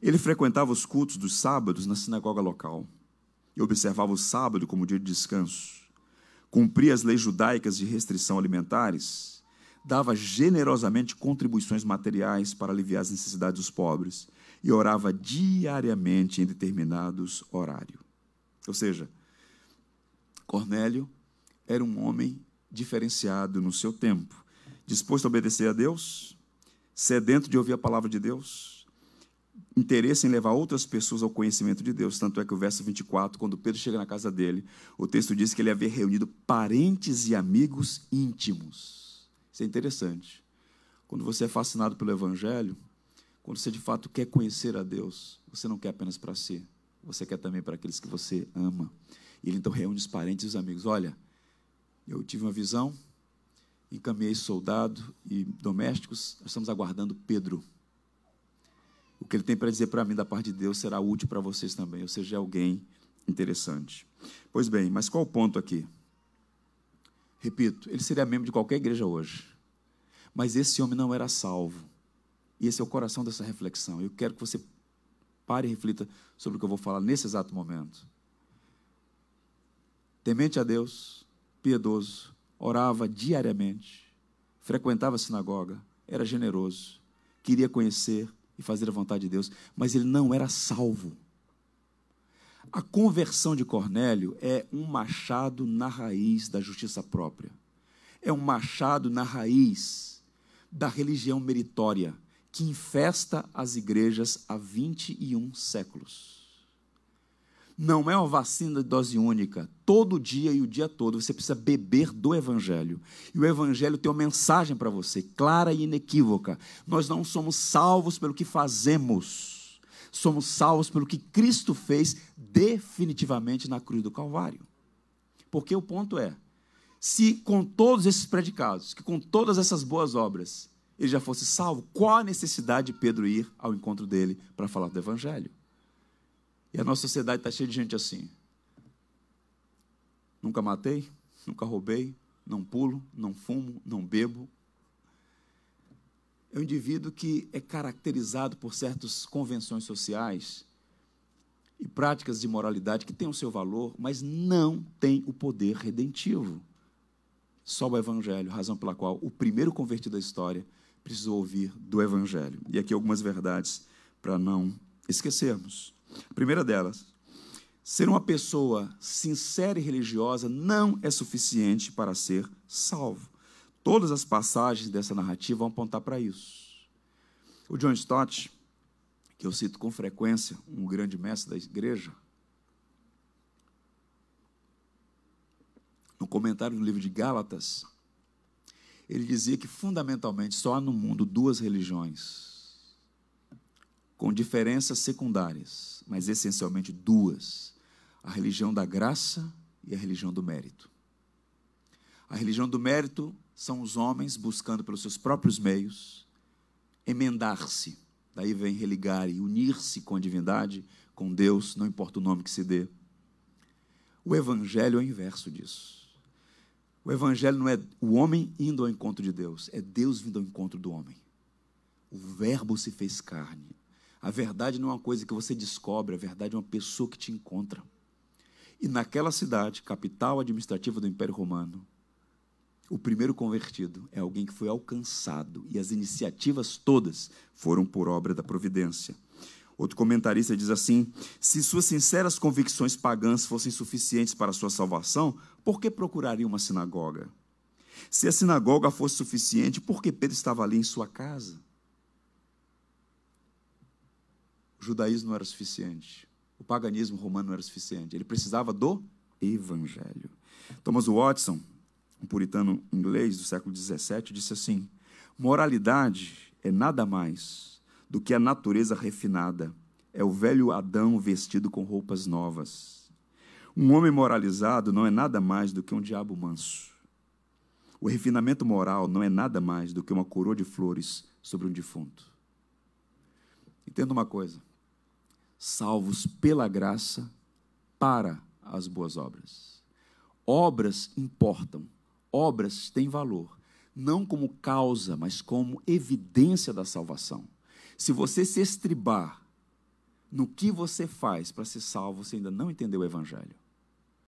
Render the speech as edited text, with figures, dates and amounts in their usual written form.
Ele frequentava os cultos dos sábados na sinagoga local e observava o sábado como dia de descanso. Cumpria as leis judaicas de restrição alimentares, dava generosamente contribuições materiais para aliviar as necessidades dos pobres e orava diariamente em determinados horários. Ou seja, Cornélio era um homem diferenciado no seu tempo, disposto a obedecer a Deus, sedento de ouvir a palavra de Deus, interesse em levar outras pessoas ao conhecimento de Deus. Tanto é que o verso 24, quando Pedro chega na casa dele, o texto diz que ele havia reunido parentes e amigos íntimos. Isso é interessante. Quando você é fascinado pelo Evangelho, quando você de fato quer conhecer a Deus, você não quer apenas para si, você quer também para aqueles que você ama. E ele então reúne os parentes e os amigos. Olha, eu tive uma visão, encaminhei soldado e domésticos, nós estamos aguardando Pedro. O que ele tem para dizer para mim da parte de Deus será útil para vocês também, ou seja, é alguém interessante. Pois bem, mas qual o ponto aqui? Repito, ele seria membro de qualquer igreja hoje, mas esse homem não era salvo. E esse é o coração dessa reflexão. Eu quero que você pare e reflita sobre o que eu vou falar nesse exato momento. Temente a Deus, piedoso, orava diariamente, frequentava a sinagoga, era generoso, queria conhecer e fazer a vontade de Deus, mas ele não era salvo. A conversão de Cornélio é um machado na raiz da justiça própria. É um machado na raiz da religião meritória, que infesta as igrejas há 21 séculos. Não é uma vacina de dose única. Todo dia e o dia todo você precisa beber do Evangelho. E o Evangelho tem uma mensagem para você, clara e inequívoca. Nós não somos salvos pelo que fazemos. Somos salvos pelo que Cristo fez definitivamente na cruz do Calvário. Porque o ponto é, se com todos esses predicados, que com todas essas boas obras, ele já fosse salvo, qual a necessidade de Pedro ir ao encontro dele para falar do Evangelho? E a nossa sociedade está cheia de gente assim. Nunca matei, nunca roubei, não pulo, não fumo, não bebo. É um indivíduo que é caracterizado por certas convenções sociais e práticas de moralidade que têm o seu valor, mas não tem o poder redentivo. Só o Evangelho, razão pela qual o primeiro convertido da história precisou ouvir do Evangelho. E aqui algumas verdades para não esquecermos. A primeira delas, ser uma pessoa sincera e religiosa não é suficiente para ser salvo. Todas as passagens dessa narrativa vão apontar para isso. O John Stott, que eu cito com frequência, um grande mestre da igreja, no comentário do livro de Gálatas, ele dizia que fundamentalmente só há no mundo duas religiões, com diferenças secundárias, mas essencialmente duas: a religião da graça e a religião do mérito. A religião do mérito são os homens buscando pelos seus próprios meios emendar-se, daí vem religar e unir-se com a divindade, com Deus, não importa o nome que se dê. O Evangelho é o inverso disso. O Evangelho não é o homem indo ao encontro de Deus, é Deus vindo ao encontro do homem. O Verbo se fez carne. A verdade não é uma coisa que você descobre, a verdade é uma pessoa que te encontra. E naquela cidade, capital administrativa do Império Romano, o primeiro convertido é alguém que foi alcançado, e as iniciativas todas foram por obra da providência. Outro comentarista diz assim: se suas sinceras convicções pagãs fossem suficientes para a sua salvação, por que procuraria uma sinagoga? Se a sinagoga fosse suficiente, por que Pedro estava ali em sua casa? O judaísmo não era suficiente. O paganismo romano não era suficiente. Ele precisava do Evangelho. Thomas Watson, um puritano inglês do século XVII, disse assim: moralidade é nada mais do que a natureza refinada. É o velho Adão vestido com roupas novas. Um homem moralizado não é nada mais do que um diabo manso. O refinamento moral não é nada mais do que uma coroa de flores sobre um defunto. Entenda uma coisa: salvos pela graça para as boas obras. Obras importam, obras têm valor, não como causa, mas como evidência da salvação. Se você se estribar no que você faz para ser salvo, você ainda não entendeu o Evangelho.